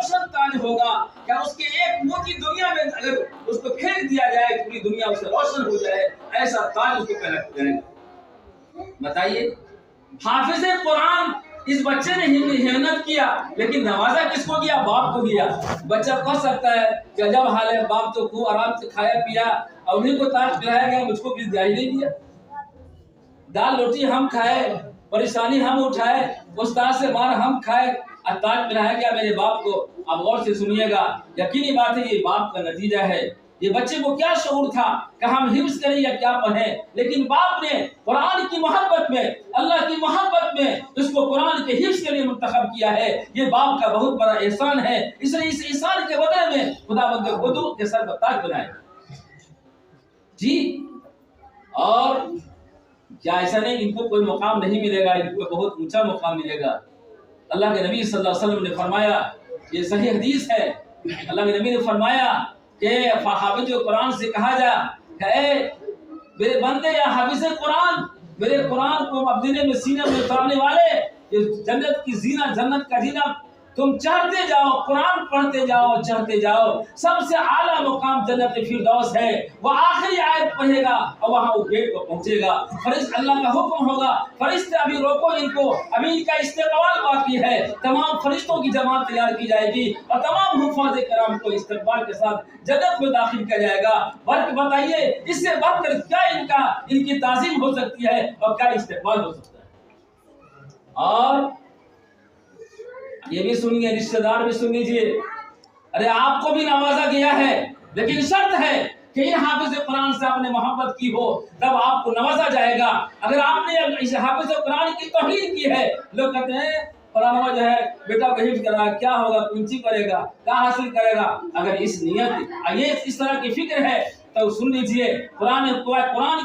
روشن تاج ہوگا. کیا اس کے ایک موتی دنیا میں اگر اس کو پھینک دیا جائے پوری دنیا اس سے روشن ہو جائے, ایسا تاج اس کو پہنا جائے گا. بتائیے, حافظ قرآن اس بچے نے محنت کیا, لیکن نوازا کس کو کیا؟ باپ کو کیا. بچہ پڑھ سکتا ہے کہ جب حال ہے باپ تو خوب آرام سے کھایا پیا اور انہیں کو تاج پہنایا گیا, مجھ کو کس دیا ہی نہیں دیا. دال روٹی ہم کھائے, پریشانی ہم اٹھائے, استاد سے مار ہم کھائے, اور تاج پہنایا گیا میرے باپ کو. اب غور سے سنیے گا, یقینی بات ہے یہ باپ کا نتیجہ ہے. یہ بچے کو کیا شعور تھا کہ ہم حفظ کریں یا کیا پڑھیں, لیکن باپ نے قرآن کی محبت میں, اللہ کی محبت میں اس کو قرآن کے حفظ کے لیے منتخب کیا ہے. یہ باپ کا بہت بڑا احسان ہے. اس لیے اس احسان کے بدلے میں خداوند قدوس کے سر پر تاج بنائے. جی, اور کیا ایسا نہیں ان کو کوئی مقام نہیں ملے گا, ان کو بہت اونچا مقام ملے گا. اللہ کے نبی صلی اللہ علیہ وسلم نے فرمایا, یہ صحیح حدیث ہے, اللہ کے نبی نے فرمایا کہ حافظ قرآن سے کہا جا کہ اے میرے بندے یا حافظ قرآن, میرے قرآن کو مدینے میں سینے میں اتارنے والے, یہ جنت کی زینہ, جنت کا زینہ تم چاہتے جاؤ, قرآن پڑھتے جاؤ, چاہتے جاؤ. سب سے اعلیٰ مقام جنت فردوس ہے. وہ آخری آیت پڑھے گا اور وہاں وہ گیٹ پر پہنچے گا. فرشتہ, اللہ کا حکم ہوگا, فرشتے ابھی روکو ان کو, ابھی ان کا استقبال باقی ہے. تمام فرشتوں کی جماعت تیار کی جائے گی اور تمام حفاظ کرام کو استقبال کے ساتھ جنت میں داخل کیا جائے گا. برق بتائیے اس سے بڑھ کر کیا ان کی تعظیم ہو سکتی ہے اور کیا استقبال ہو سکتا ہے. اور یہ بھی سنیے, رشتہ دار بھی سن لیجیے, ارے آپ کو بھی نوازا گیا ہے, لیکن شرط ہے کہ ان حافظ قرآن سے آپ نے محبت کی ہو تب آپ کو نوازا جائے گا. اگر آپ نے اس حافظ قرآن کی توہین کی ہے, لوگ کہتے ہیں فلانا جو ہے بیٹا کو حفظ کرا, کیا ہوگا, کونچی کرے گا, کیا حاصل کرے گا. اگر اس نیت یہ اس طرح کی فکر ہے تو سن لیجئے, قرآن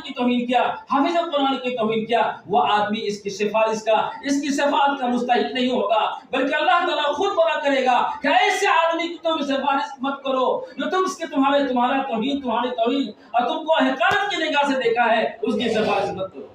کی توہین کیا, حافظ قرآن کی توہین کیا, وہ آدمی اس کی سفارش کا, اس کی شفاعت کا مستحق نہیں ہوگا, بلکہ اللہ تعالیٰ خود بڑا کرے گا کہ ایسے آدمی کی تم سفارش مت کرو جو تم اس کے تمہارا توہین, تمہاری توہین اور تم کو حقارت کی نگاہ سے دیکھا ہے, اس کی سفارش مت کرو.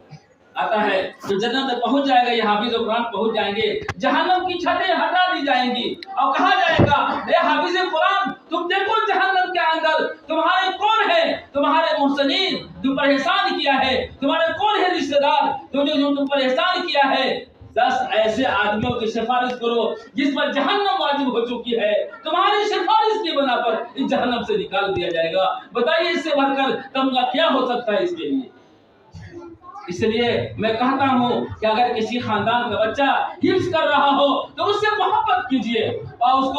آتا ہے جو جنت تک پہنچ جائے گا, یہ حافظ قرآن پہنچ جائیں گے, جہنم کی چھتیں ہٹا دی جائیں گی اور کہا جائے گا اے حافظ قرآن تم دیکھو جہنم کے اندر تمہارے کون ہے, تمہارے محسنین, تم پر احسان کیا ہے, تمہارے کون ہے رشتہ دار جو تم پر احسان کیا ہے. 10 ایسے آدمیوں کی سفارش کرو جس پر جہنم واجب ہو چکی ہے, تمہاری سفارش کی بنا پر اس جہنم سے نکال دیا جائے گا. بتائیے اس سے بڑھ کر تمغہ کیا ہو سکتا ہے اس کے لیے. اس لیے میں کہتا ہوں کہ اگر کسی خاندان کا بچہ حفظ کر رہا ہو تو اس سے محبت کیجیے اور اس کو